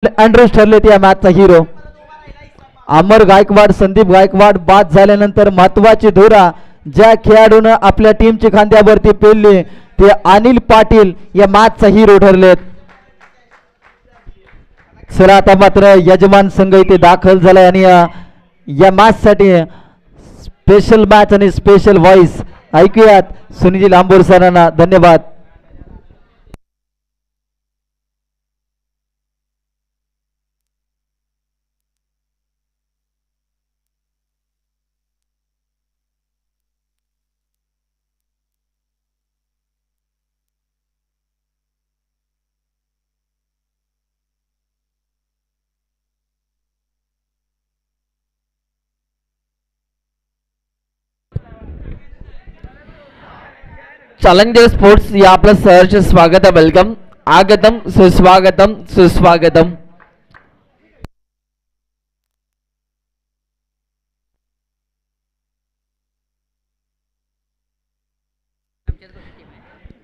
Andrews ठरलेत या मॅचचा hero. अमर गायकवाड, संदीप गायकवाड बाद झाल्यानंतर महत्वाची धुरा ज्या खेळाडूनं आपल्या टीमची खांद्यावरती पेलली ते अनिल पाटील या मॅचचा हिरो ठरलेत. चला आता मात्र यजमान संघ इथे दाखल झालाय आणि या मॅच साठी स्पेशल मॅच आणि स्पेशल व्हॉइस ऐकूयात सुनील आंबोर सरांना. धन्यवाद. चॅलेंजर स्पोर्ट्स या आपलं सहर्ष स्वागत आहे. वेलकम, आगतम, सुस्वागतम, सुस्वागतम.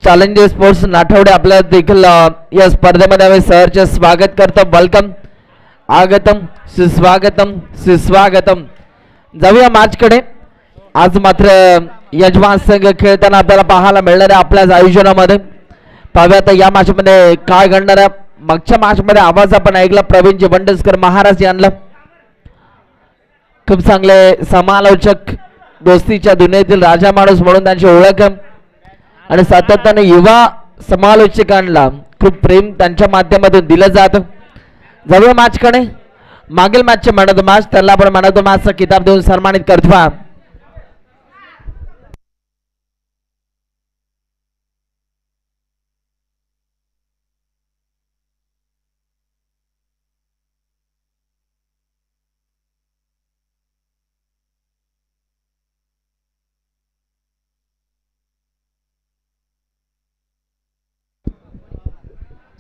चॅलेंजर स्पोर्ट्स नाठवडे आपल्या देखील या स्पर्धेमध्ये आम्ही सहर्ष स्वागत करतो. वेलकम, आगतम, सुस्वागतम, सुस्वागतम. जाऊया मॅच कडे. आज मात्र यजमान संघ खेळताना आपल्याला पाहायला मिळणार आहे आपल्याच आयोजनामध्ये. पाहूया आता या मॅच मध्ये काय घडणार आहे. मागच्या मॅच मध्ये आवाज आपण ऐकला प्रवीण बंडसकर महाराज यांना. खूप चांगले समालोचक, दोस्तीच्या दुनियेतील राजा माणूस म्हणून त्यांची ओळख आहे आणि सातत्याने युवा समालोचकांना खूप प्रेम त्यांच्या माध्यमातून दिलं जातं. जाऊया मॅच कडे. मागील मॅचचे मॅन ऑफ द मॅच त्याला आपण मॅन ऑफ द मॅचचा किताब देऊन सन्मानित करतो.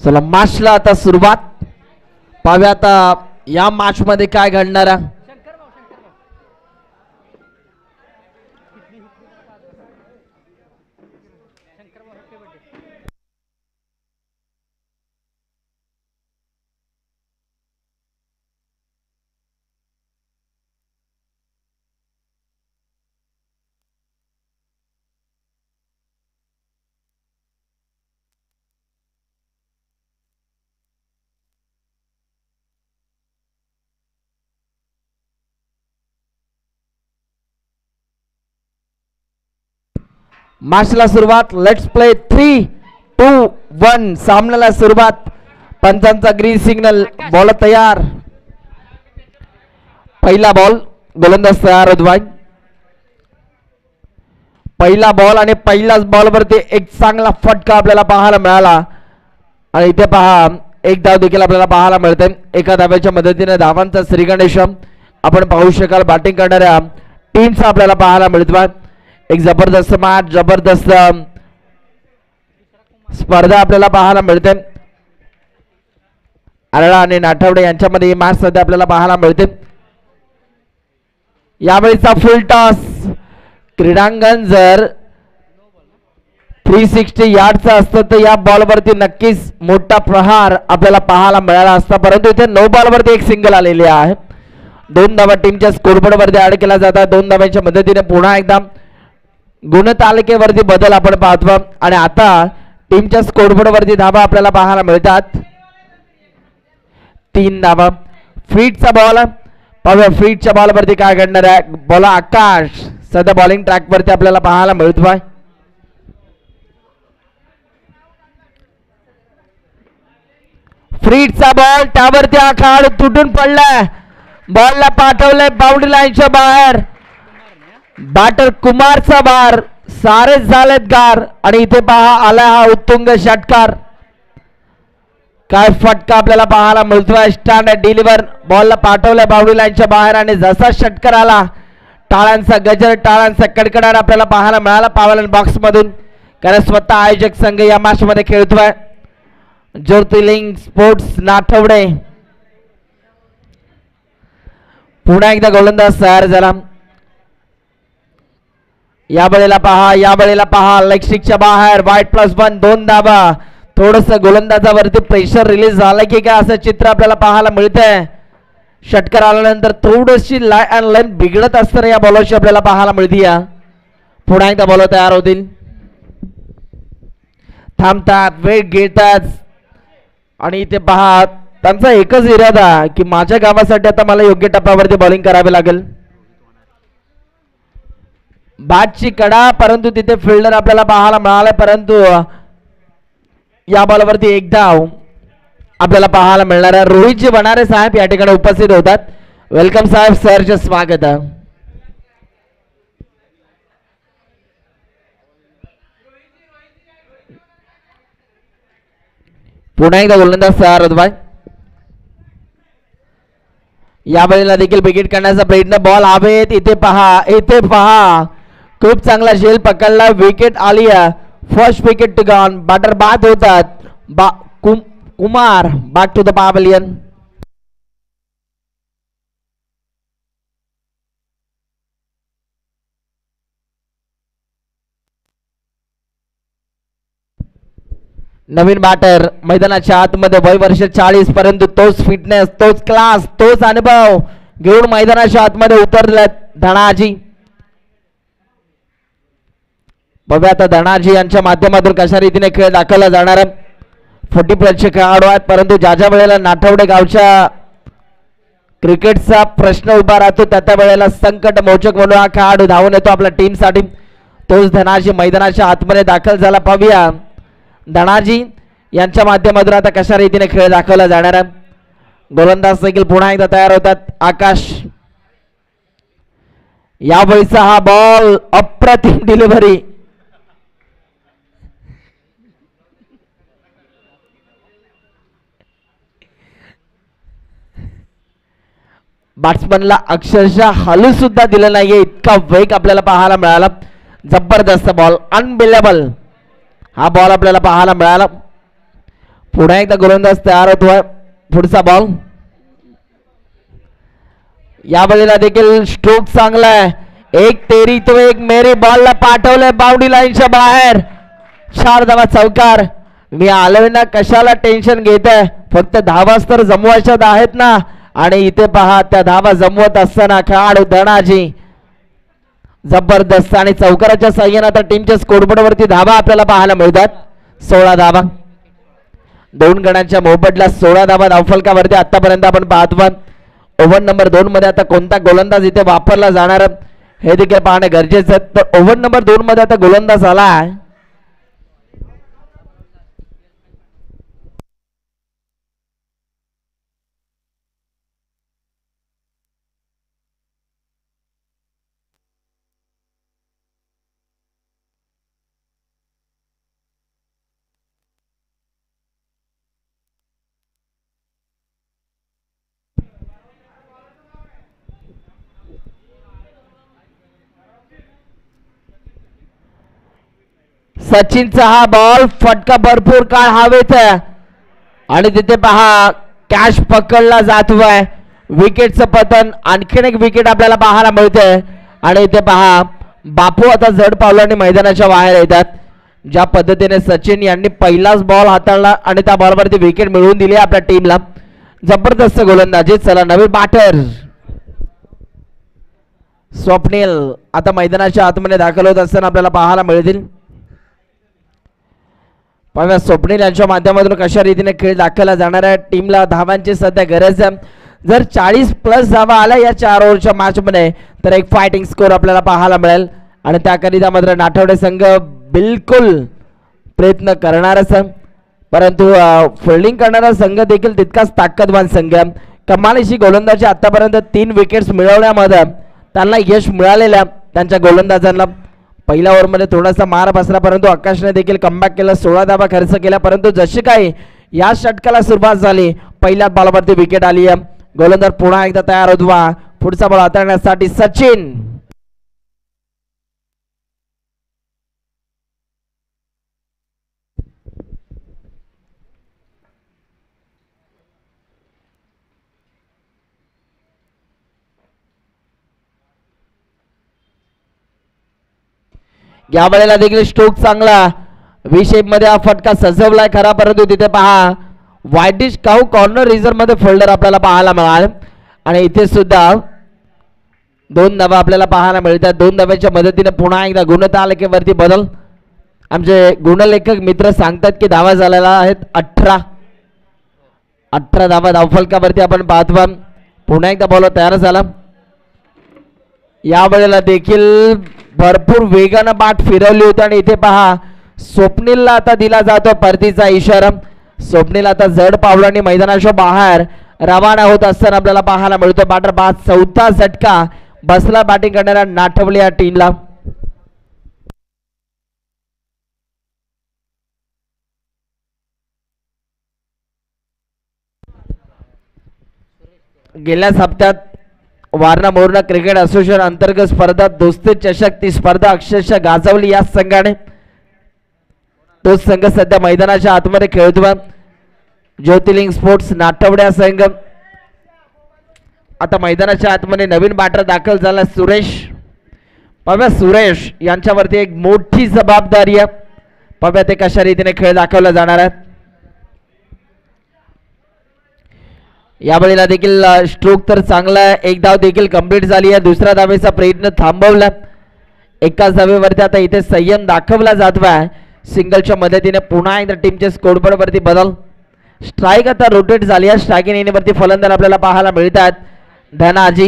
चला मॅचला आता सुरुवात. पाहूया आता या मॅच मध्ये काय घडणार आहे. मॅचला सुरुवात. Let's play 3, 2, 1. सामन्याला सुरुवात. पंचांचा ग्रीन सिग्नल. बॉल तयार. पहिला बॉल. गोलंदाज तयार होतोय. पहिला बॉल आणि पहिल्याच बॉलवरती एक चांगला फटका आपल्याला पाहायला मिळाला आणि इथे पहा एक धाव देखील आपल्याला पाहायला मिळते. एका धाव्याच्या मदतीने धावांचा श्रीगणेश आपण पाहू शकाल बॅटिंग करणाऱ्या टीमचा आपल्याला पाहायला मिळतोय. एक जबरदस्त मॅच, जबरदस्त स्पर्धा आपल्याला पाहायला मिळते. आरळा आणि नाठवडे यांच्यामध्ये ही मॅच सध्या आपल्याला पाहायला मिळते. यावेळीचा फुल टॉस. क्रीडांगण जर 360 यार्डचा असतं तर या बॉलवरती नक्कीच मोठा प्रहार आपल्याला पाहायला मिळाला असता, परंतु इथे 9 बॉलवरती एक सिंगल आलेली आहे. 2 धावा टीमच्या स्कोरबोर्डवरती ऍड केला जातात. 2 धाव्यांच्या मदतीने पुन्हा एकदा गुणतालिकेवरती बदल आपण पाहतो आणि आता टीमच्या स्कोरबोर्डवरती धावा आपल्याला पाहायला मिळतात. 3 धावा. फीटचा बॉल. पाहूया फीटच्या बॉलवरती काय घडणार आहे. बॉल आकाश सध्या बॉलिंग ट्रॅक वरती आपल्याला पाहायला मिळतोय. फ्रीटचा बॉल. त्यावरती हा खेळाडू तुटून पडलाय. बॉलला पाठवलंय बाउंड्री लाईनच्या बाहेर. बॅटर कुमारचा बार. सारे झालेत गार आणि इथे पहा आला हा उत्तुंग षटकार. काय फटका आपल्याला पाहायला मिळतोय. Stand deliver. बॉलला पाठवलंय बाउंड्री लाईनच्या बाहेर आणि जसा षटकार आला टाळ्यांचा गजर, टाळ्यांचा कडकडाट आपल्याला पाहायला मिळाला पावलन बॉक्स मधून. कारण स्वतः आयोजक संघ या मॅच मध्ये खेळतोय. ज्योतिर्लिंग स्पोर्ट्स नाठवडे. पुन्हा एकदा गोलंदाज तयार झाला. या वेळेला पहा लेग स्टिकच्या बाहेर. वाईट +1. 2 धावा. थोडस गोलंदाजावरती प्रेशर रिलीज झालं की काय असं चित्र आपल्याला पाहायला मिळतंय. षटकार आल्यानंतर थोडीशी लाईन बिघडत असताना या बॉलरची आपल्याला पाहायला मिळते. या पुन्हा एकदा बॉलर तयार होतील, थांबतात, वेळ घेतात आणि इथे पहा त्यांचा एकच इरादा की माझ्या गावासाठी आता मला योग्य टप्प्यावरती बॉलिंग करावी लागेल. बॅटची कडा, परंतु तिथे फिल्डर आपल्याला पाहायला मिळाला, परंतु या बॉलवरती एक धाव आपल्याला पाहायला मिळणार आहे. रोहितजी बनारे साहेब या ठिकाणी उपस्थित होतात. वेलकम साहेब, सरचे स्वागत आहे. पुन्हा एकदा गोलंदाज तयार होतो बाय. या बळीला देखील विकेट करण्याचा प्रयत्न, बॉल हवेत. इथे पहा खूप चांगला झेल पकडला, विकेट आली. First wicket two gone. Batter बाद होतात. Kumar back to the pavilion. नवीन बॅटर मैदानाच्या आतमध्ये, वय वर्ष 40, परंतु तोच फिटनेस, तोच क्लास, तोच अनुभव घेऊन मैदानाच्या आतमध्ये उतरलेत धनाजी. बघा आता धनाजी यांच्या माध्यमातून कशा रीतीने खेळ दाखवला जाणार आहे. 40+ खेळाडू आहेत, परंतु ज्या ज्या वेळेला नाठवडे गावच्या क्रिकेटचा प्रश्न उभा राहतो त्या वेळेला संकट मोचक म्हणून हा खेळाडू धावून येतो आपल्या टीमसाठी. तोच धनाजी मैदानाच्या आतमध्ये दाखल झाला. पाहूया धनाजी यांच्या माध्यमातून आता कशा रीतीने खेळ दाखवला जाणार आहे. गोलंदाज देखील पुन्हा एकदा तयार होतात. आकाश, या वेळीचा हा बॉल अप्रतिम डिलिव्हरी. बॅट्समनला अक्षरशः हलू सुद्धा दिलं नाहीये, इतका वेग आपल्याला पाहायला मिळाला. जबरदस्त बॉल, अनबिलेबल हा बॉल आपल्याला पाहायला मिळाला. पुन्हा एकदा गोलंदाज तयार होतोय. पुढचा बॉल, या वेळेला देखील स्ट्रोक चांगला आहे. एक तेरी तो एक मेरी, बॉलला पाठवलंय बाउंड्री लाईनच्या बाहेर. 4 धावा, चौकार. मी आलोय ना, कशाला टेन्शन घेताय, फक्त धावाच तर जमवायच्यात आहेत ना. आणि इथे पहा त्या धावा जमवत असताना खेळाडू धनाजी जबरदस्त आणि चौकाराच्या साह्याने आता टीमच्या स्कोरबोर्डवरती धावा आपल्याला पाहायला मिळतात. 16 धावा, 2 गणांच्या मोबदला 16 धावा धावफलकावरती आतापर्यंत आपण पाहतो. ओव्हर नंबर 2 मध्ये आता कोणता गोलंदाज इथे वापरला जाणार हे देखील पाहणे गरजेचं आहे. तर ओव्हर नंबर 2 मध्ये आता गोलंदाज आला आहे सचिनचा. हा बॉल फटका भरपूर काळ हवेत आणि तिथे पहा कॅच पकडला जातोय. विकेटचं पतन, आणखीन एक विकेट आपल्याला पाहायला मिळते. आणि इथे पहा बापू आता जड पावलांनी मैदानाच्या बाहेर येतात. ज्या पद्धतीने सचिन यांनी पहिलाच बॉल हाताळला आणि त्या बॉलवरती विकेट मिळवून दिली आपल्या टीमला. जबरदस्त गोलंदाजी. चला नवीन बॅटर स्वप्नील आता मैदानाच्या आतमध्ये दाखल होत असताना आपल्याला पाहायला मिळतील. पाहूया स्वप्नील यांच्या माध्यमातून कशा रीतीने खेळ दाखवला जाणार आहे. टीमला धावांची सध्या गरज आहे. जर 40+ धावा आल्या या 4 ओव्हरच्या मॅच मध्ये तर एक फायटिंग स्कोर आपल्याला पाहायला मिळेल. आणि त्याकरिता मात्र नाठवडे संघ बिलकुल प्रयत्न करणारच, परंतु फिल्डिंग करणारा संघ देखील तितकाच ताकदवान संघ. कमालीची गोलंदाजी आतापर्यंत 3 विकेट्स मिळवण्यामध्ये त्यांना यश मिळालेल्या त्यांच्या गोलंदाजांना. पहिल्या ओव्हरमध्ये थोडासा मार बसला, परंतु आकाशने देखील कमबॅक केलं. 16 धावा खर्च केला, परंतु जशी काही या षटकाला सुरुवात झाली पहिल्या बॉलवरती विकेट आली. गोलंदाज पुन्हा एकदा तयार होतो. पुढचा बॉल हाताळण्यासाठी सचिन. या वेळेला देखील स्ट्रोक चांगला. व्ही शेप मध्ये हा फटका सजवलाय खरा, परंतु तिथे पहा वाईडिश काऊ कॉर्नर रिझर्व मध्ये फोल्डर आपल्याला पाहायला मिळाल. आणि इथे सुद्धा 2 धावा आपल्याला पाहायला मिळतात. 2 धाव्याच्या मदतीने पुन्हा एकदा गुणतालिकेवरती बदल. आमचे गुणलेखक मित्र सांगतात की धावा झालेल्या आहेत 18 धावा धावफलकावरती आपण पाहतो. पुन्हा एकदा बॉलर तयार झाला. यावेळेला देखील भरपूर वेगानं बाट फिरवली होती आणि इथे पहा स्वप्नीलला आता दिला जातो परतीचा इशारा. स्वप्नील आता जड पावलांनी मैदानाच्या बाहेर रवाना होत असताना आपल्याला पाहायला मिळतो. बॅटर बाद 4था झटका बसला बॅटिंग करणाऱ्या नाठवली या टीमला. गेल्या हप्त्यात वारणा मोरणा क्रिकेट असोसिएशन अंतर्गत स्पर्धा दोस्ती चषक ती स्पर्धा अक्षरशः गाजवली या संघाने. तो संघ सध्या मैदानाच्या आतमध्ये खेळतोय. ज्योतिर्लिंग स्पोर्ट्स नाठवड्या संघ आता मैदानाच्या आतमध्ये नवीन बॅटर दाखल झाला सुरेश. पाव्या सुरेश यांच्यावरती एक मोठी जबाबदारी आहे. पाव्या ते कशा रीतीने खेळ दाखवला जाणार आहे. यावेळेला देखील स्ट्रोक तर चांगला आहे. एक धाव देखील कंप्लीट झाली आहे. दुसऱ्या धावेचा प्रयत्न थांबवला. एकाच धावेवरती आता इथे संयम दाखवला जातोय. सिंगलच्या मदतीने पुन्हा एकदा टीमच्या स्कोरबोर्ड वरती बदल. स्ट्राईक आता रोटेट झाली आहे. स्ट्रायकिंग एंडवरती फलंदाज आपल्याला पाहायला मिळतात. धनाजी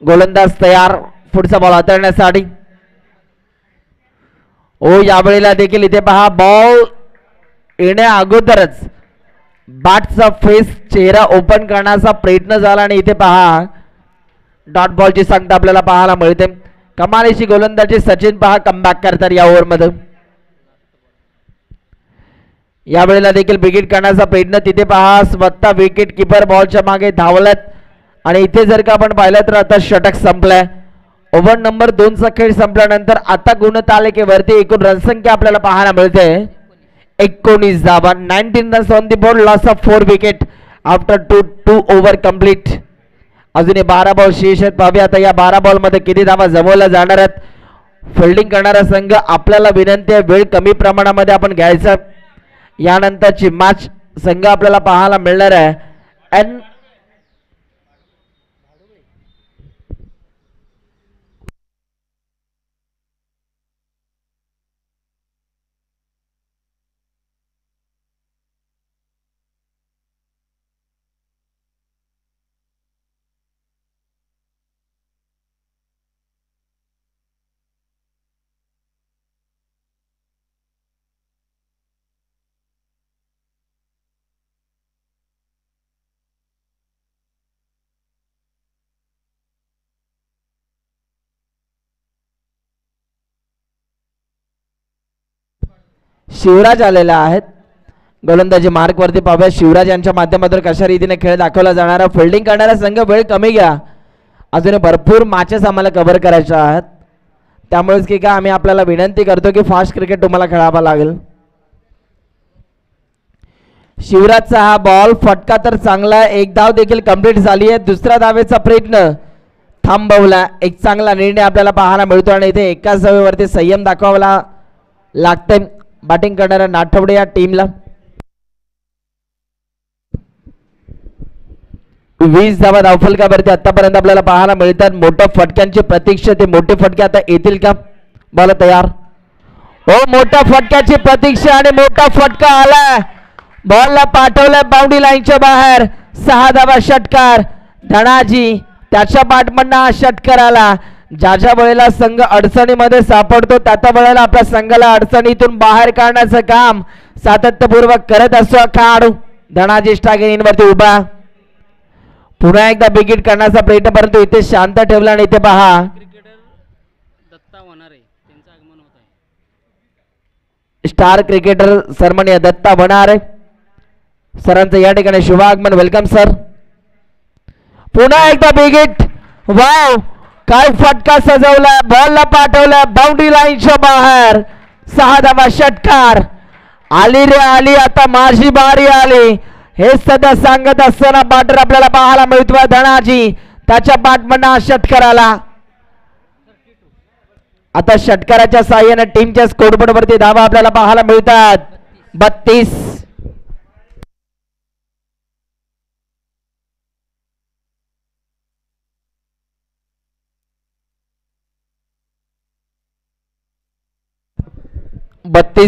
गोलंदाज तयार पुढचा बॉल हाताळण्यासाठी. ओ यावेळेला देखील इथे पहा बॉल येण्या अगोदरच बॅटचा फेस चेहरा ओपन करण्याचा प्रयत्न झाला आणि इथे पहा डॉट बॉलची संख्या आपल्याला पाहायला मिळते. कमालीची गोलंदाजी सचिन पहा कमबॅक करतात या ओव्हरमध्ये. यावेळेला देखील विकेट करण्याचा प्रयत्न. तिथे पहा स्वतः विकेट किपर बॉलच्या मागे धावल्यात आणि इथे जर का आपण पाहिलं तर आता षटक संपलाय. ओव्हर नंबर 2 चा खेळ संपल्यानंतर आता गुणतालिकेवरती एकूण रनसंख्या आपल्याला पाहायला मिळते 19 धावा. 19 runs on the board. Loss of 4 wicket after 2 over complete. अजून 12 बॉल शेष आहेत. पाहूया आता या 12 बॉल मध्ये किती धावा जमवल्या जाणार आहेत. फिल्डिंग करणारा संघ आपल्याला विनंती आहे वेळ कमी प्रमाणामध्ये आपण घ्यायचा. यानंतरची मॅच संघ आपल्याला पाहायला मिळणार आहे शिवराज आलेला आहेत. गोलंदाजी मार्क वरती पाहूया शिवराज यांच्या माध्यमातून कशा रीतीने खेळ दाखवला जाणार. फिल्डिंग करणारा संघ वेळ कमी घ्या. अजून भरपूर मॅचेस आम्हाला कव्हर करायच्या आहेत. त्यामुळेच की काय आम्ही आपल्याला विनंती करतो की फास्ट क्रिकेट तुम्हाला खेळावा लागेल. शिवराजचा हा बॉल फटका तर चांगला आहे. एक धाव देखील कंप्लीट झाली आहे. दुसऱ्या धावेचा प्रयत्न थांबवला. एक चांगला निर्णय आपल्याला पाहायला मिळतो आणि इथे एकाच धावेवरती संयम दाखवावा लागतंय बॅटिंग करणाऱ्या नाठवडे या टीमला. 20 धावा धावफलकावरती आतापर्यंत आपल्याला पाहायला मिळतात. मोठ्या फटक्यांची प्रतीक्षा. ते मोठे फटके आता येतील का. बॉल तयार. हो मोठ्या फटक्याची प्रतीक्षा आणि मोठा फटका आला. बॉलला पाठवलाय बाउंड्री लाईनच्या बाहेर. 6 धावा षटकार. धनाजी त्याच्या पाठमधनं हा षटकार आला. ज्या ज्या वेळेला संघ अडचणीमध्ये सापडतो त्या त्या वेळेला आपल्या संघाला अडचणीतून बाहेर काढण्याचं काम सातत्यपूर्वक करत असतो खेळाडू. धनाजी स्ट्रायकिंग उभा. पुन्हा एकदा विकेट करण्याचा प्रयत्न परंतु इथे शांत ठेवला आणि इथे पहा स्टार क्रिकेटर सन्माननीय दत्ता बनारे सरांचं या ठिकाणी शुभागमन. Welcome sir. पुन्हा एकदा विकेट. वाव काय फटका सजवला. बॉलला पाठवला बाउंड्री लाईनच्या बाहेर. 6 धावा षटकार. आली रे आली आता माझी बारी आली हे सध्या सांगत असताना बॅटर आपल्याला पाहायला मिळतोय धनाजी. त्याच्या बॅटमधनं षटकार आला. आता षटकाराच्या साहाय्याने टीमच्या स्कोरबोर्ड वरती धावा आपल्याला पाहायला मिळतात 32.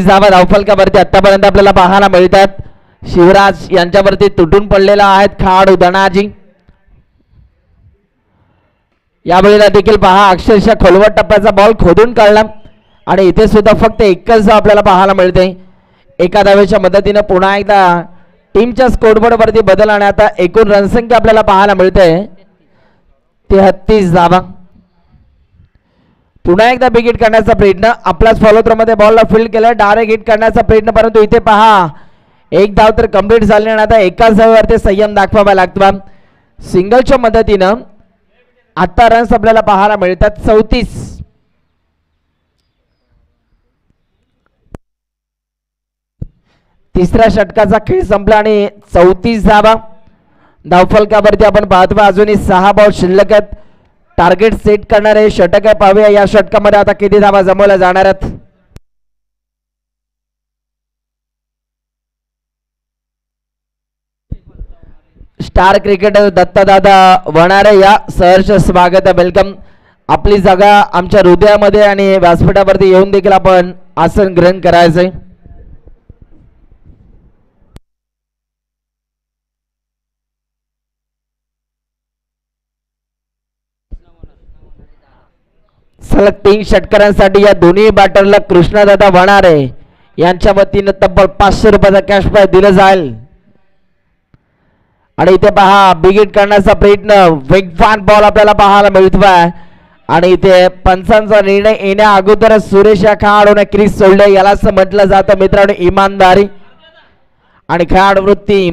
धावा धावफलकावरती आतापर्यंत आपल्याला पाहायला मिळतात. शिवराज यांच्यावरती तुटून पडलेला आहेत खेळाडू धनाजी. यावेळेला देखील पहा अक्षरशः खोलवट टप्प्याचा बॉल खोदून काढला आणि इथे सुद्धा फक्त एकच धाव आपल्याला पाहायला मिळते. एका धावेच्या मदतीने पुन्हा एकदा टीमच्या स्कोरबोर्ड वरती बदल आणि आता एकूण रणसंख्या आपल्याला पाहायला मिळते 33 धावा. पुन्हा एकदा बिग हिट करण्याचा प्रयत्न आपल्याच फॉलो थ्रो मध्ये बॉलला फील्ड केला डायरेक्ट हिट करण्याचा प्रयत्न परंतु इथे पहा एक धाव तर कंप्लीट झाली आणि आता एकाच धावेवरती संयम दाखवावा लागतो. सिंगलच्या मदतीनं आता रन्स आपल्याला पाहायला मिळतात 34. तिसऱ्या षटकाचा खेळ संपला आणि 34 धावा धावफलकावरती आपण पाहतो. अजूनही 6 बॉल शिल्लक आहेत. टार्गेट सेट करणारे षटक पाहूया या षटकामध्ये आता किती धावा जमवल्या जाणार आहेत. स्टार क्रिकेटर दत्तदादा वणारे या सहर्ष स्वागत वेलकम. आपली जागा आमच्या हृदयामध्ये आणि व्यासपीठावरती येऊन देखील आपण आसन ग्रहण करायचंय. सलग 3 षटकारांसाठी या दोन्ही बॅटरला कृष्णदादा वणारे यांच्या वतीने तब्बल 500 रुपयाचा कॅश प्राइज दिलं जाईल. आणि इथे पहा बिग हिट करण्याचा प्रयत्न वेगवान बॉल आपल्याला पाहायला मिळतोय आणि इथे पंचांचा निर्णय येण्या अगोदरच सुरेश या खेळाडूने क्रीज सोडले यालाच म्हटलं जातं मित्रांनो इमानदारी आणि खेळाडू वृत्ती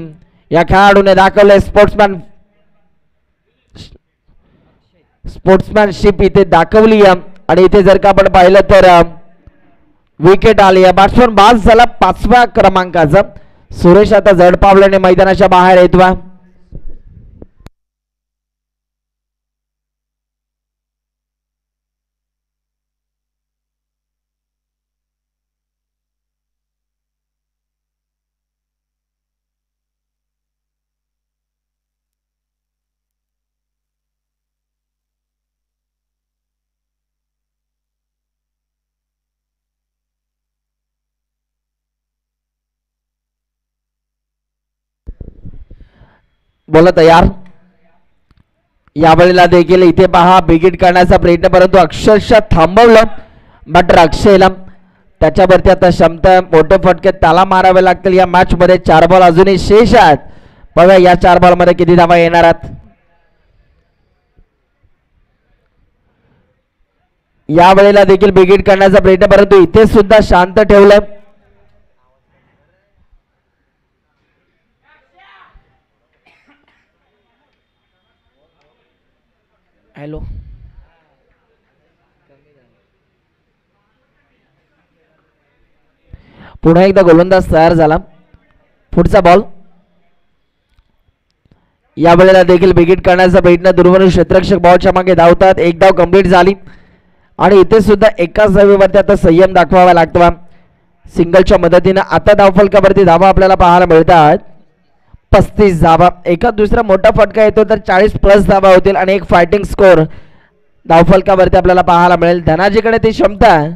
या खेळाडूने दाखवले स्पोर्ट्समॅनशिप इथे दाखवली आणि इथे जर का आपण पाहिलं तर विकेट आली आहे. बॅट्समन बाद झाला 5व्या क्रमांकाचा. सुरेश आता जड पावल्याने मैदानाच्या बाहेर येतोय. बोला तयार. यावेळेला देखील इथे पहा बिग हिट करण्याचा प्रयत्न परंतु अक्षरशः थांबवलं मात्र अक्षयला त्याच्यावरती आता क्षमता मोठे फटके त्याला मारावे लागतील. या मॅच मध्ये 4 बॉल अजूनही शेष आहेत. बघा या 4 बॉल मध्ये किती धावा येणार आहेत. यावेळेला देखील बिग हिट करण्याचा प्रयत्न परंतु इथे सुद्धा शांत ठेवलं. हॅलो पुन्हा एकदा गोलंदाज तयार झाला. पुढचा बॉल यावेळेला देखील बिग हिट करण्याचा प्रयत्न दुर्वरून क्षेत्ररक्षक बॉलच्या मागे धावतात. एक धाव कंप्लीट झाली आणि इथे सुद्धा एकाच धावेवरती आता संयम दाखवावा लागतो. सिंगलच्या मदतीने आता धावफलकावरती धावा आपल्याला पाहायला मिळतात 35 धावा. एका दुसरा मोठा फटका येतो तर 40+ धावा होतील आणि एक फायटिंग स्कोर धावफलकावरती आपल्याला पाहायला मिळेल. धनाजीकडे ती क्षमता आहे.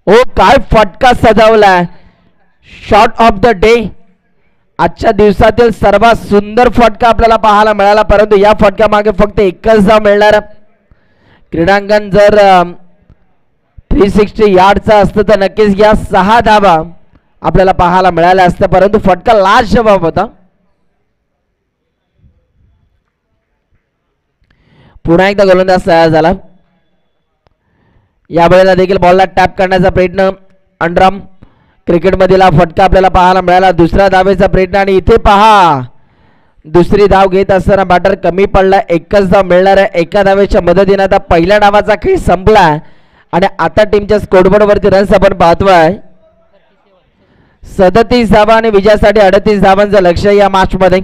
ओ काय फटका सजवलाय. शॉट ऑफ द डे आजच्या दिवसातील सर्वात सुंदर फटका आपल्याला पाहायला मिळाला परंतु या फटक्या मागे फक्त एकच धाव मिळणार. क्रीडांगण जर 360 यार्डचा असतं तर नक्कीच या 6 धावा आपल्याला पाहायला मिळाल्या असत्या परंतु फटका लाजवाब होता. पुन्हा एकदा गोलंदाज तयार झाला. यावेळेला देखील बॉलला टॅप करण्याचा प्रयत्न अंडरआर्म क्रिकेटमधील हा फटका आपल्याला पाहायला मिळाला. दुसऱ्या धावेचा प्रयत्न आणि इथे पहा दुसरी धाव घेत असताना बॅटर कमी पडला. एकच धाव मिळणार आहे. एका धावेच्या मदतीने आता पहिल्या डावाचा खेळ संपला आणि आता टीमच्या स्कोरबोर्ड वरती रन्स आपण पाहतोय 37 धावा आणि विजयासाठी 38 धावांचं लक्ष या मॅच मध्ये.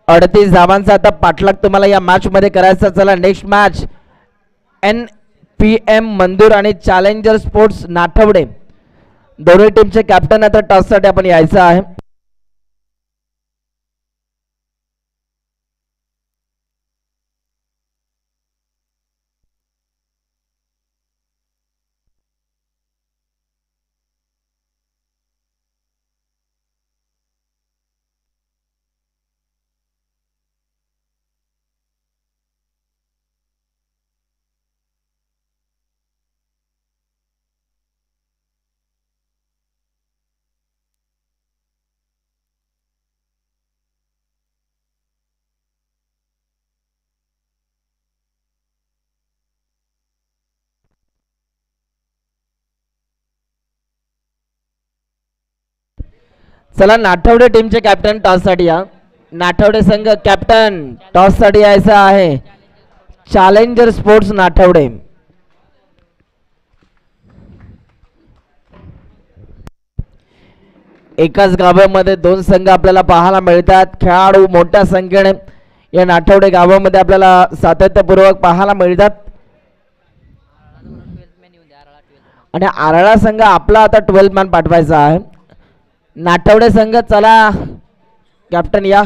38 धावांचा आता पाठलाग तुम्हाला या मॅच मध्ये करायचा. चला नेक्स्ट मॅच NPM मंदूर आणि चॅलेंजर स्पोर्ट्स नाठवडे दोन्ही टीमचे कॅप्टन आता टॉस साठी आपण यायचं आहे. चला नाठवडे टीमचे कॅप्टन टॉस साठी या. नाठवडे संघ कॅप्टन टॉस साठी यायचा आहे. Challenger sports Nathwade. एकाच गावामध्ये दोन संघ आपल्याला पाहायला मिळतात. खेळाडू मोठ्या संख्येने या नाठवडे गावामध्ये आपल्याला सातत्यपूर्वक पाहायला मिळतात. आणि आरळा संघ आपला आता 12 मॅन पाठवायचा आहे. नाठवडे संघ चला कॅप्टन या.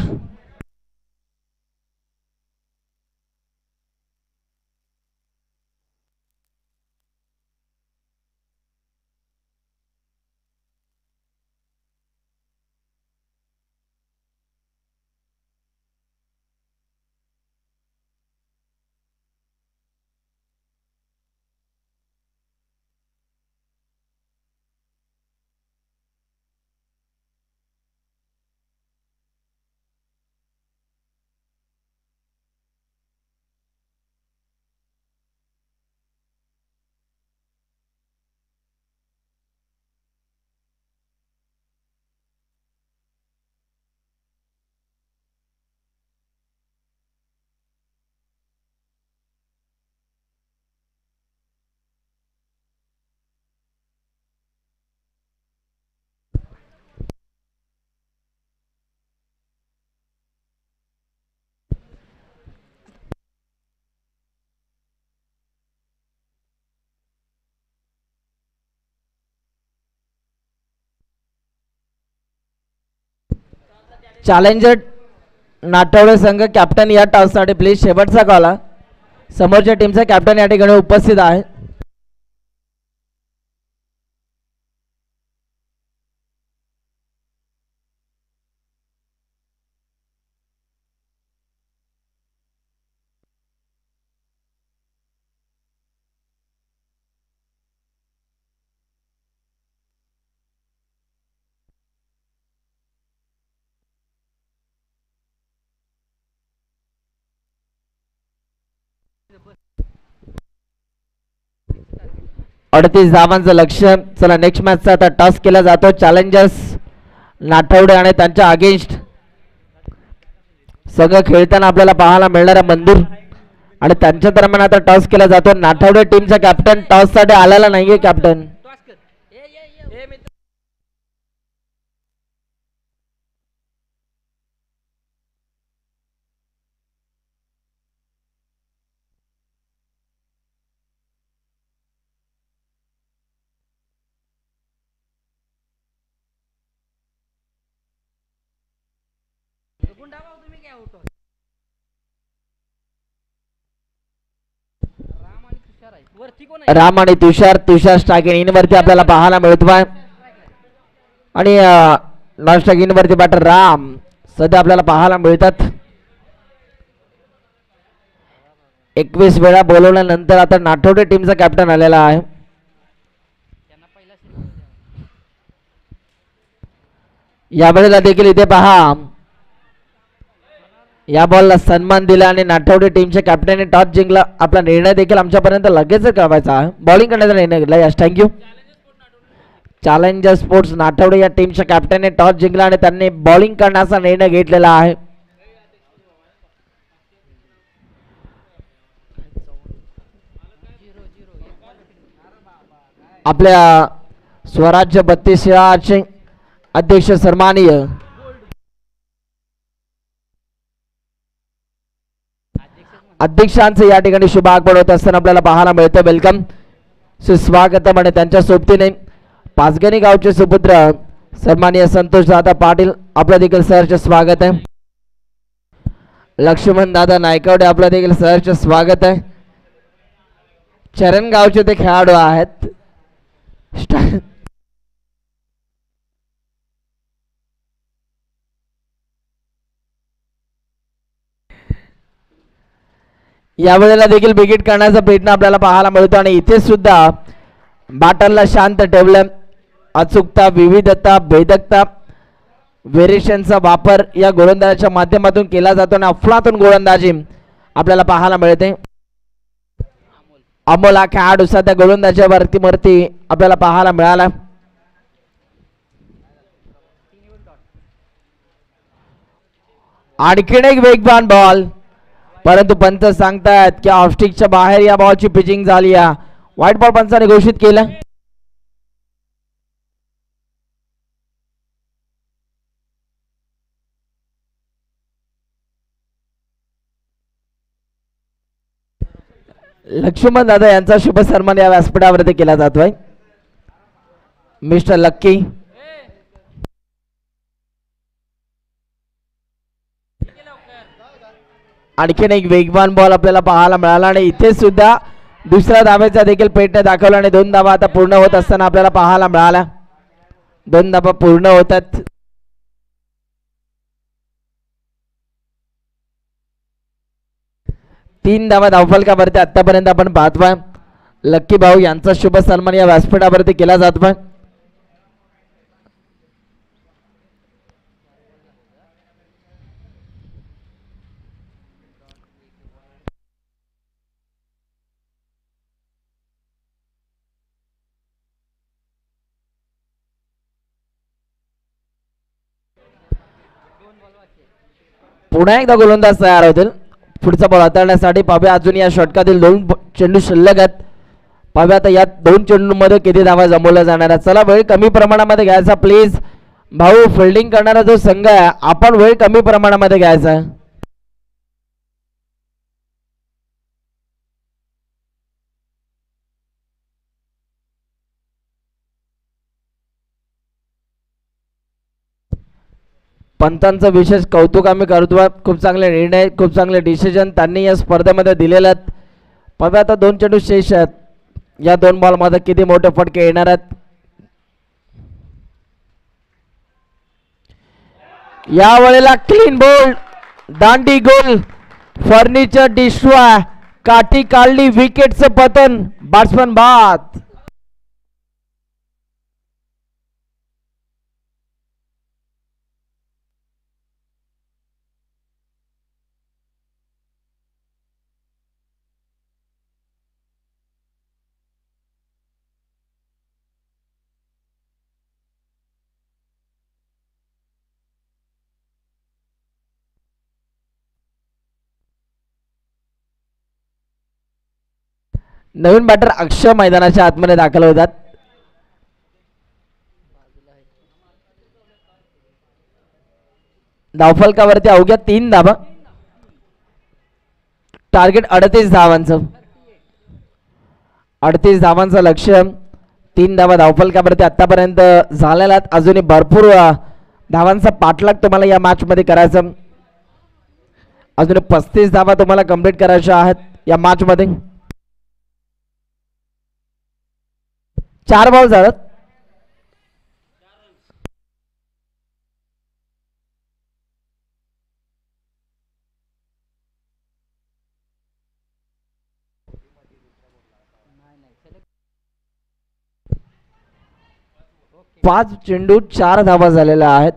चॅलेंजर नाठवडे संघ कॅप्टन या टॉस साठी प्लीज. शेवटचा कॉल. समोरच्या टीमचा कॅप्टन या ठिकाणी उपस्थित आहे. अडतीस धावांचं लक्ष. चला नेक्स्ट मॅचचा आता टॉस केला जातो. चॅलेंजर्स नाठवडे आणि त्यांच्या अगेन्स्ट संघ खेळताना आपल्याला पाहायला मिळणारा मंदूर आणि त्यांच्या दरम्यान आता टॉस केला जातो. नाठवडे टीमचा कॅप्टन टॉस साठी आलेला नाहीये. कॅप्टन राम आणि तुषार स्ट्रायकिंग इन वरती आपल्याला पाहायला मिळतोय. आणि नॉन स्ट्रायकिंग इन वरती बॅटर राम सध्या आपल्याला पाहायला मिळतात. 21 वेळा बोलवल्यानंतर आता नाठवडे टीमचा कॅप्टन आलेला आहे. यावेळेला देखील इथे पहा या बॉलला सन्मान दिला आणि नाठवडे टीमच्या कॅप्टनने टॉस जिंकला. आपला निर्णय देखील आमच्यापर्यंत लगेच कळवायचा आहे. बॉलिंग करण्याचा निर्णय घेतला. Yes thank you. चॅलेंजर स्पोर्ट्स नाठवडे या टीमच्या कॅप्टनने टॉस जिंकला आणि त्यांनी बॉलिंग करण्याचा निर्णय घेतलेला आहे. आपल्या स्वराज्य 32 चे अध्यक्ष सन्माननीय अध्यक्षांचं या ठिकाणी शुभ आगमन होत असताना आपल्याला पाहायला मिळतं. वेलकम सुस्वागतम. आणि त्यांच्या सोबतीने पाचगणी गावचे सुपुत्र सन्माननीय संतोष दादा पाटील आपलं देखील सहर्ष स्वागत आहे. लक्ष्मण दादा नायकवडे आपलं देखील सहर्ष स्वागत आहे. चरण गावचे ते खेळाडू आहेत. यावेळेला देखील बिगिट करण्याचा प्रयत्न आपल्याला पाहायला मिळतो. आणि इथे सुद्धा बॅटरला शांत ठेवलं. अचूकता, विविधता, भेदकता, व्हेरिएशनचा वापर या गोलंदाजाच्या माध्यमातून केला जातो आणि अफलातून गोलंदाजी आपल्याला पाहायला मिळते. अमोल हा खेळाडू सध्या गोलंदाजाच्या वरती आपल्याला पाहायला मिळाला. आणखीन एक वेगवान बॉल, परंतु पंच सांगतायत की ऑफस्टिकच्या बाहेर या बॉलची पिचिंग झाली आहे. व्हाईट बॉल पंचाने घोषित केलं. लक्ष्मण दादा यांचा शुभ सन्मान या व्यासपीठावरती केला जातोय. मिस्टर लक्की आणखीन एक वेगवान बॉल आपल्याला पाहायला मिळाला. आणि इथे सुद्धा दुसऱ्या धाब्याचा देखील पेटने दाखवला आणि 2 धाबा आता पूर्ण होत असताना आपल्याला पाहायला मिळाला. 2 धाबा पूर्ण होतात. तीन धावा धावफलकावरती आतापर्यंत आपण पाहतोय. लक्की भाऊ यांचा शुभ सन्मान या व्यासपीठावरती केला जातोय. पुन्हा एकदा गोलंदाज तयार होतील. पुढचा बॉल हाताळण्यासाठी पाहूया. अजून या षटकातील 2 चेंडू शिल्लक आहेत. पाहूया आता या 2 चेंडूंमध्ये किती धावा जमवल्या जाणार आहेत. चला वेळ कमी प्रमाणामध्ये घ्यायचा प्लीज भाऊ. फिल्डिंग करणारा जो संघ आहे आपण वेळ कमी प्रमाणामध्ये घ्यायचा. पंतांचं विशेष कौतुक आम्ही करतो. खूप चांगले निर्णय, खूप चांगले डिसिजन त्यांनी या स्पर्धेमध्ये दिलेले आहेत. पाहूया आता 2 चेंडू शेष आहेत. या 2 बॉलमध्ये किती मोठे फटके येणार आहेत. यावेळेला क्लीन बोल्ड, दांडी गोल, फर्निचर डिस्ट्रॉय, काठी काढली, विकेटचं पतन, बॅट्समन बाद. नवीन बॅटर अक्षय मैदानाच्या आतमध्ये दाखल होतात. धावफलकावरती अवघ्या 3 धावा. टार्गेट 38 धावांचं. 38 धावांचं लक्ष्य. 3 धावा धावफलकावरती आतापर्यंत झालेला. अजूनही भरपूर धावांचा पाठलाग तुम्हाला या मॅच मध्ये करायचा. अजून 35 धावा तुम्हाला कंप्लीट करायच्या आहेत या मॅच मध्ये. 4 बॉल झालेत. पाच चेंडू 4 धावा झालेल्या आहेत.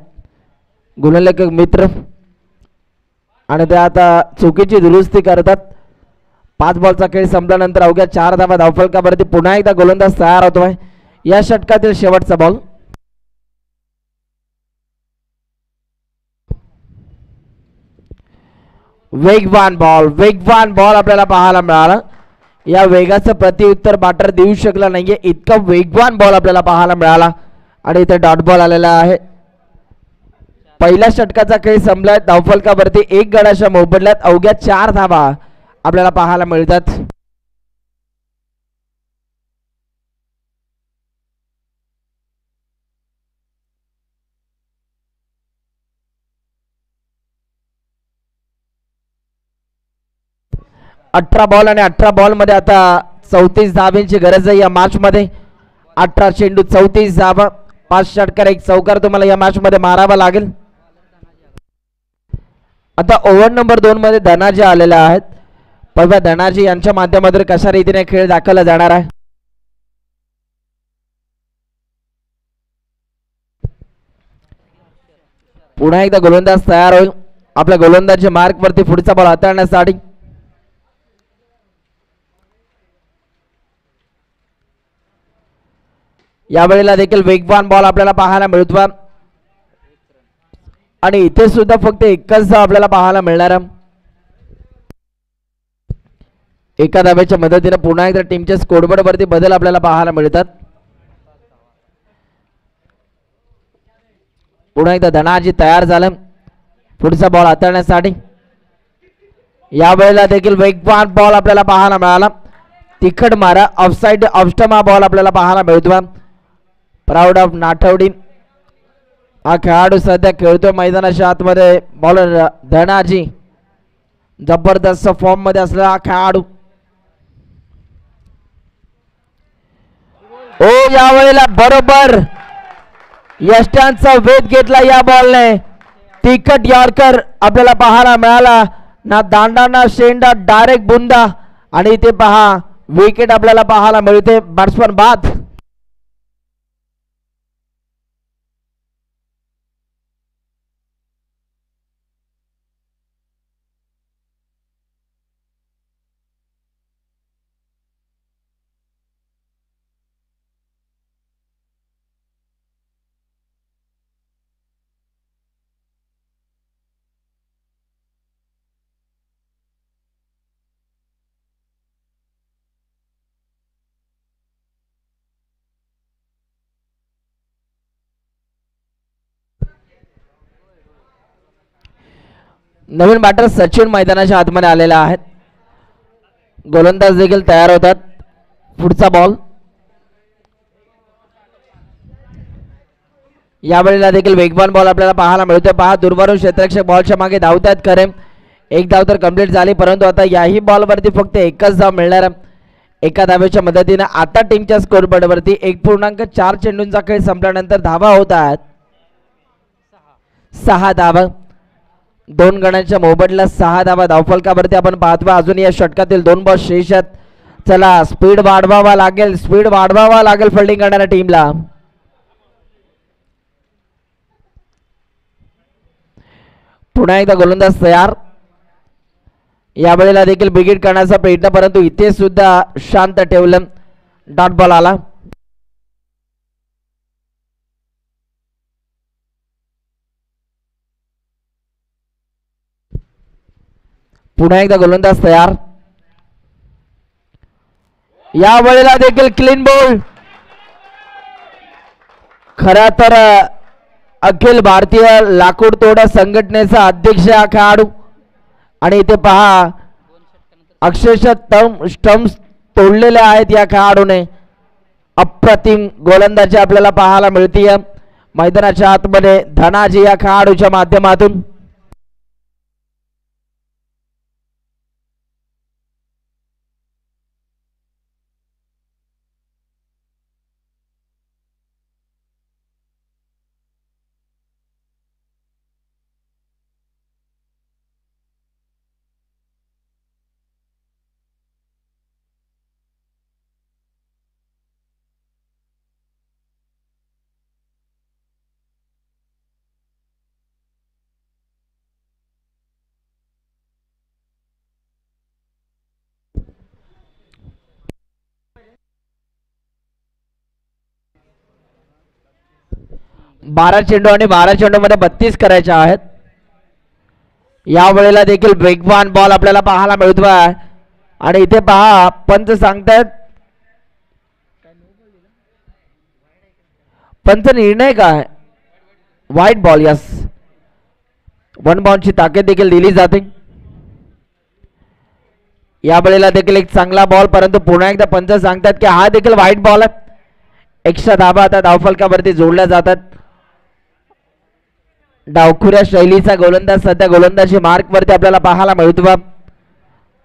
गुणलेखक मित्र आणि ते आता चुकीची दुरुस्ती करतात. 5 बॉलचा खेळ संपल्यानंतर अवघ्या 4 धावा धावफलकावरती पुन्हा एकदा गोलंदाज तयार होतोय. या षटकातील शेवटचा बॉल. वेगवान बॉल आपल्याला पाहायला मिळाला. या वेगाचं प्रत्युत्तर बॅटर देऊ शकला नाहीये. इतका वेगवान बॉल आपल्याला पाहायला मिळाला आणि इथे डॉट बॉल आलेला आहे. पहिल्या षटकाचा खेळ संपलाय. धावफलकावरती 1 गडाच्या मोबदल्यात अवघ्या 4 धावा आपल्याला पाहायला मिळतात. अठरा बॉल आणि 18 बॉल मध्ये आता 34 धाब्यांची गरज आहे या मॅच मध्ये. 18 चेंडू 34 धाबा, 5 षटकार 1 चौकार तुम्हाला या मॅच मध्ये मारावा लागेल. आता ओव्हर नंबर 2 मध्ये धनाजी आलेले आहेत. पहिल्या धनाजी यांच्या माध्यमातून कशा रीतीने खेळ दाखवला जाणार आहे. पुन्हा एकदा गोलंदाज तयार होईल. आपल्या गोलंदाजी मार्क वरती पुढचा बॉल हाताळण्यासाठी. यावेळेला देखील वेगवान बॉल आपल्याला पाहायला मिळतो आणि इथे सुद्धा फक्त एकच धाव आपल्याला पाहायला मिळणार आहे. एका धाब्याच्या मदतीने पुन्हा एकदा टीमच्या स्कोरबोर्ड वरती बदल आपल्याला पाहायला मिळतात. पुन्हा एकदा धनाजी तयार झालं पुढचा बॉल हाताळण्यासाठी. यावेळेला देखील वेगवान बॉल आपल्याला पाहायला मिळाला. तिखट मारा ऑफसाइड ऑफस्टम हा बॉल आपल्याला पाहायला मिळतो. प्राऊड ऑफ नाठवडी हा खेळाडू सध्या खेळतोय मैदानाच्या आतमध्ये. बॉलर धनाजी जबरदस्त फॉर्म मध्ये असलेला हा खेळाडू. ओ यावेळेला बरोबर यष्ट्यांचा वेध घेतला या बॉलने. तिखट यॉर्कर आपल्याला पाहायला मिळाला. ना दांडा ना शेंडा डायरेक्ट बुंदा आणि इथे पहा विकेट आपल्याला पाहायला मिळते. बॅट्समन बाद. नवीन बॅटर सचिन मैदानाच्या आतमध्ये आलेला आहेत. गोलंदाज देखील तयार होतात. पुढचा बॉल यावेळेला देखील वेगवान बॉल आपल्याला पाहायला मिळतोय. पहा दुर्वारून क्षेत्ररक्षक बॉलच्या मागे धावतात खरे. एक धाव तर कंप्लीट झाली परंतु आता याही बॉलवरती फक्त एकच धाव मिळणार. एका धावेच्या मदतीने आता टीमच्या स्कोरबोर्ड वरती 1.4 चेंडूंचा खेळ संपल्यानंतर धावा होत आहेत 6 धावा. 2 गणांच्या मोबदला 6 धावा धावफलकावरती आपण पाहतो. अजून या षटकातील 2 बॉल शेष आहेत. चला स्पीड वाढवावा लागेल फिल्डिंग करणाऱ्या टीमला. पुन्हा एकदा गोलंदाज तयार. यावेळेला देखील बिगिट करण्याचा प्रयत्न परंतु इथे सुद्धा शांत ठेवलं. डॉट बॉल आला. पुन्हा एकदा गोलंदाज तयार. यावेळेला देखील क्लीन बॉल. खरा तर अखिल भारतीय लाकूड तोडा संघटनेचा अध्यक्ष हा खेळाडू आणि इथे पहा अक्षरशः स्टंप्स तोडलेले आहेत या खेळाडूने. अप्रतिम गोलंदाजी आपल्याला पाहायला मिळतीये मैदानाच्या आतमध्ये धनाजी या खेळाडूच्या माध्यमातून. बारा चेंडू आणि 12 चेंडू मध्ये 32 करायचे आहेत. या वेळेला देखील वेगवान बॉल आपल्याला पाहायला मिळतो आहे आणि इथे पहा पंच सांगतायत पंच निर्णय काय व्हाईट बॉल. यस 1 बाउंडची ताकद देखील दिली जाते. या वेळेला देखील एक चांगला बॉल, परंतु पुन्हा एकदा पंच सांगतात की हा देखील वाईट बॉल आहे. एक्स्ट्रा धाबा आता धावफलकावरती जोडल्या जातात. डावखुऱ्या शैलीचा गोलंदाज सध्या गोलंदाजी मार्क वरती आपल्याला पाहायला मिळतो.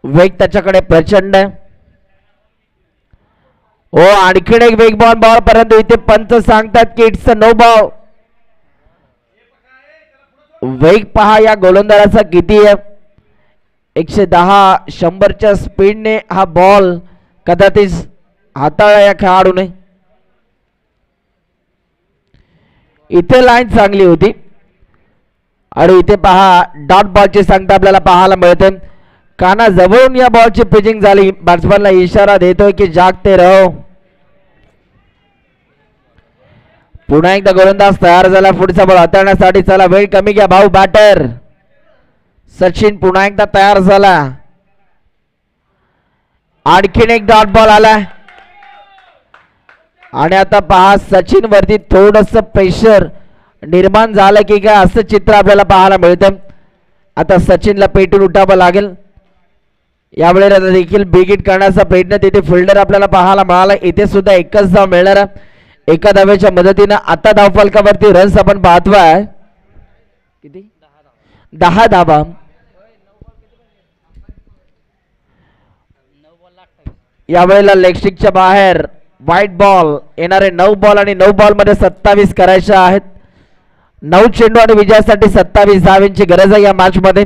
वेग त्याच्याकडे प्रचंड आहे. हो, आणखीन एक वेगवान बॉल, परंतु इथे पंच सांगतात की इट्स अ नो बॉल. वेग पहा या गोलंदाजाचा किती आहे. 110 100च्या स्पीडने हा बॉल कदाचित हाताळला या खेळाडूने. इथे लाईन चांगली होती आणि इथे पहा डॉट बॉलची संख्या आपल्याला पाहायला मिळते. काना जवळून या बॉलची पिचिंग झाली. बॅट्समनला इशारा देतोय की जागते रहो. पुन्हा एकदा गोलंदाज तयार झाला पुढचा बॉल हाताळण्यासाठी. चला वेळ कमी घ्या भाऊ बॅटर. सचिन पुन्हा एकदा तयार झाला. आणखीन एक डॉट बॉल आला आणि आता पहा सचिन वरती थोडस प्रेशर निर्माण झालं की काय असं चित्र आपल्याला पाहायला मिळतं. आता सचिनला पेटून उठावं लागेल. यावेळेला देखील बिग हिट करण्याचा प्रयत्न तिथे फिल्डर आपल्याला पाहायला मिळाला. इथे सुद्धा एकच धाव मिळणार. एका धावेच्या मदतीनं आता धावफलकावरती रन्स आपण पाहतोय किती 10 धावा. यावेळेला लेगस्टिकच्या बाहेर व्हाईट बॉल येणारे 9 बॉल आणि 9 बॉल मध्ये 27 करायचे आहेत. 9 चेंडू आणि विजयासाठी 27 धावांची गरज आहे या मॅच मध्ये.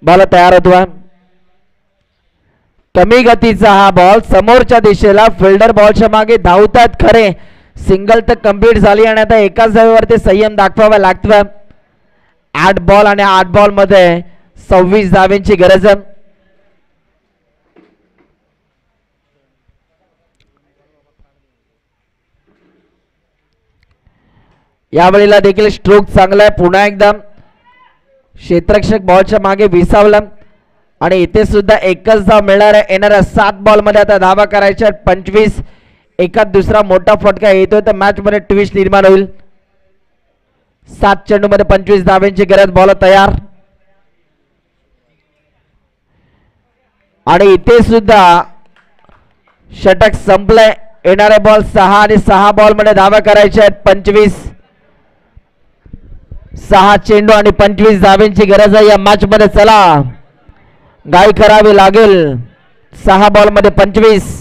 बॉल तयार होतोय. कमी गतीचा हा बॉल समोरच्या दिशेला फिल्डर बॉलच्या मागे धावतात खरे. सिंगल तर कंप्लीट झाली आणि आता एकाच धावेवरती संयम दाखवावा लागतोय. 8 बॉल आणि 8 बॉल मध्ये 26 धावांची गरज आहे. यावेळेला देखील स्ट्रोक चांगला आहे. पुन्हा एकदा क्षेत्ररक्षक बॉलच्या मागे विसावला आणि इथे सुद्धा एकच धाव मिळणार आहे. येणाऱ्या 7 बॉल मध्ये आता धावा करायच्या 25. एकात दुसरा मोठा फटका येतोय तर मॅच मध्ये ट्विस्ट निर्माण होईल. 7 चेंडू मध्ये 25 धावांची गरज. बॉल तयार आणि इथे सुद्धा षटक संपलंय. येणारे बॉल 6 आणि 6 बॉल मध्ये धावा करायच्या आहेत 25. 6 चेंडू आणि 25 धावांची गरज आहे या मॅच मध्ये. चला गाय करावी लागेल. 6 बॉल मध्ये 25.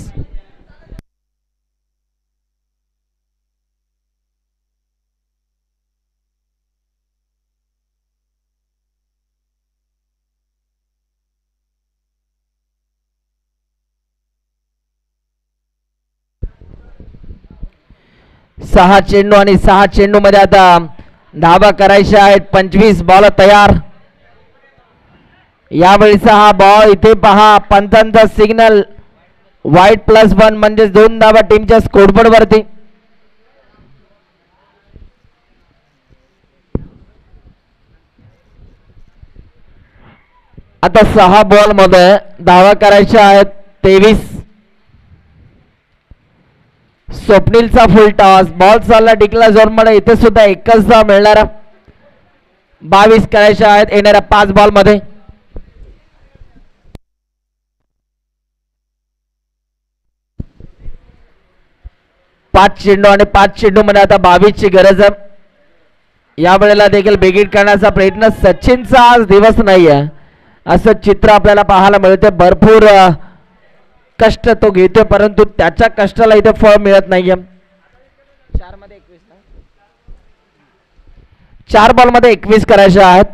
सहा चेंडू आणि 6 चेंडू मध्ये आता धावा करायच्या आहेत 25. बॉल तयार. यावेळीचा हा बॉल इथे पहा पंचांचा सिग्नल वाईट +1 म्हणजे 2 धावा टीमच्या स्कोरबोर्ड वरती. आता 6 बॉल मध्ये धावा करायच्या आहेत 23. स्वप्नीलचा फुल टॉस. बॉल चालला डिकला झोन मध्ये. इथे सुद्धा एकच धाव मिळणार. 22 करायच्या आहेत येणाऱ्या 5 बॉल मध्ये. 5 चेंडू आणि 5 चेंडू मध्ये आता 22 ची गरज आहे. यावेळेला देखील बेगीट करण्याचा प्रयत्न. सचिनचा आज दिवस नाहीये असं चित्र आपल्याला पाहायला मिळते. भरपूर कष्ट तो घेतोय परंतु त्याच्या कष्टाला इथे फळ मिळत नाहीये. 4 बॉल मध्ये 21 करायचे आहेत.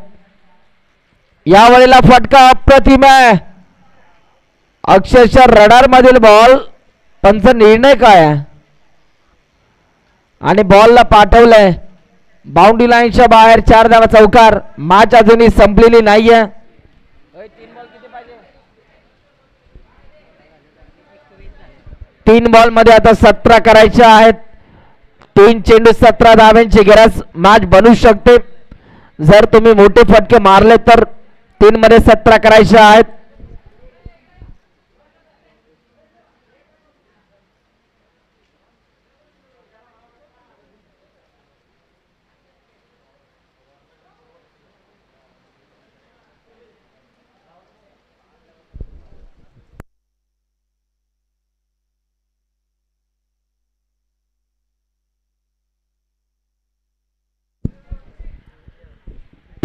यावेळेला फटका अप्रतिम आहे. अक्षरशः रडार मधील बॉल. पंच निर्णय काय आहे आणि बॉलला पाठवलंय बाउंड्री लाईनच्या बाहेर. 4 धावा चौकार. मॅच अजूनही संपलेली नाहीये. 3 बॉल मध्ये आता 17 करायचे आहेत. 3 चेंडू 17 धावांची गरज. मॅच बनू शकते जर तुम्ही मोठे फटके मारले तर. 3 मध्ये 17 करायचे आहेत.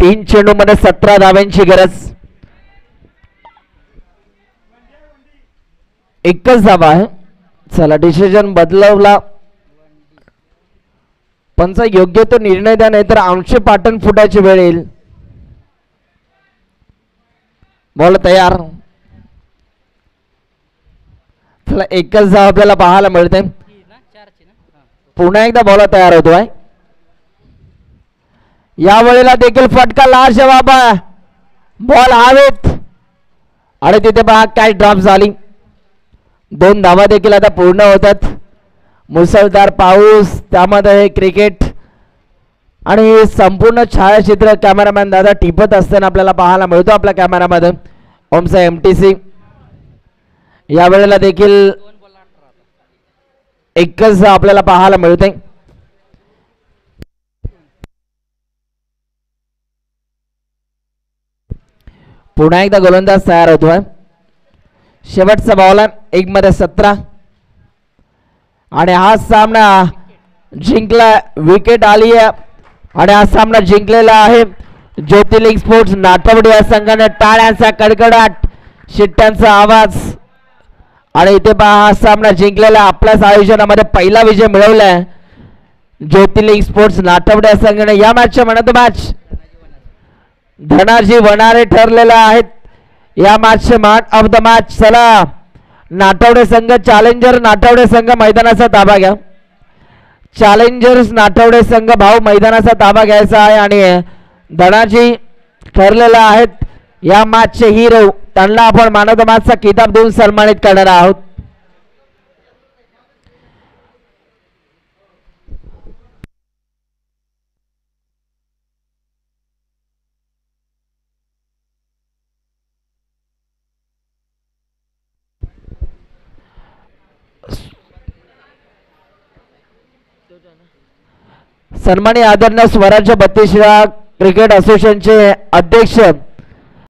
3 चेंडूमध्ये 17 धाव्यांची गरज. एकच धावा आहे. चला डिसिजन बदलवला, पंच योग्य तो निर्णय द्या, नाहीतर आमचे पाटण फुटायची वेळ येईल. बॉल तयार. चला एकच धाव आपल्याला पाहायला मिळते. पुन्हा एकदा बॉल तयार होतोय. या वेळेला देखील फटका लाश बाबा, बॉल हवेत आणि तिथे पहा कॅच ड्रॉप झाली. 2 धावा देखील आता पूर्ण होतात. मुसळधार पाऊस, त्यामध्ये क्रिकेट आणि संपूर्ण छायाचित्र कॅमेरामॅन दादा टिपत असताना आपल्याला पाहायला मिळतो. आपल्या कॅमेरामध्ये ओमसा MTC. या वेळेला देखील एकच आपल्याला पाहायला मिळते. पुन्हा एकदा गोलंदाज तयार होतोय. शेवटचा बॉल आहे 1 मध्ये 17 आणि हा सामना जिंकला. विकेट आली आहे आणि हा सामना जिंकलेला आहे ज्योतिर्लिंग स्पोर्ट्स नाटवडे या संघाने. टाळ्यांचा कडकडाट, शिट्ट्यांचा आवाज आणि इथे पहा हा सामना जिंकलेला. आपल्याच आयोजनामध्ये पहिला विजय मिळवलाय ज्योतिर्लिंग स्पोर्ट्स नाटवडे या संघाने. या मॅचच्या man of the match Dhanaji Vanare ठरलेले आहेत. या मॅचचे मॅन ऑफ द मॅच. चला नाटवडे संघ, चॅलेंजर नाटवडे संघ मैदानाचा ताबा घ्या. चॅलेंजर्स नाटवडे संघ भाऊ मैदानाचा ताबा घ्यायचा आहे आणि धनाजी ठरलेले आहेत या मॅचचे हिरो. त्यांना आपण मॅन ऑफ द मॅचचा किताब देऊन सन्मानित करणार आहोत. सन्माननीय आदरणीय स्वराज्य 32 क्रिकेट असोसिएशनचे अध्यक्ष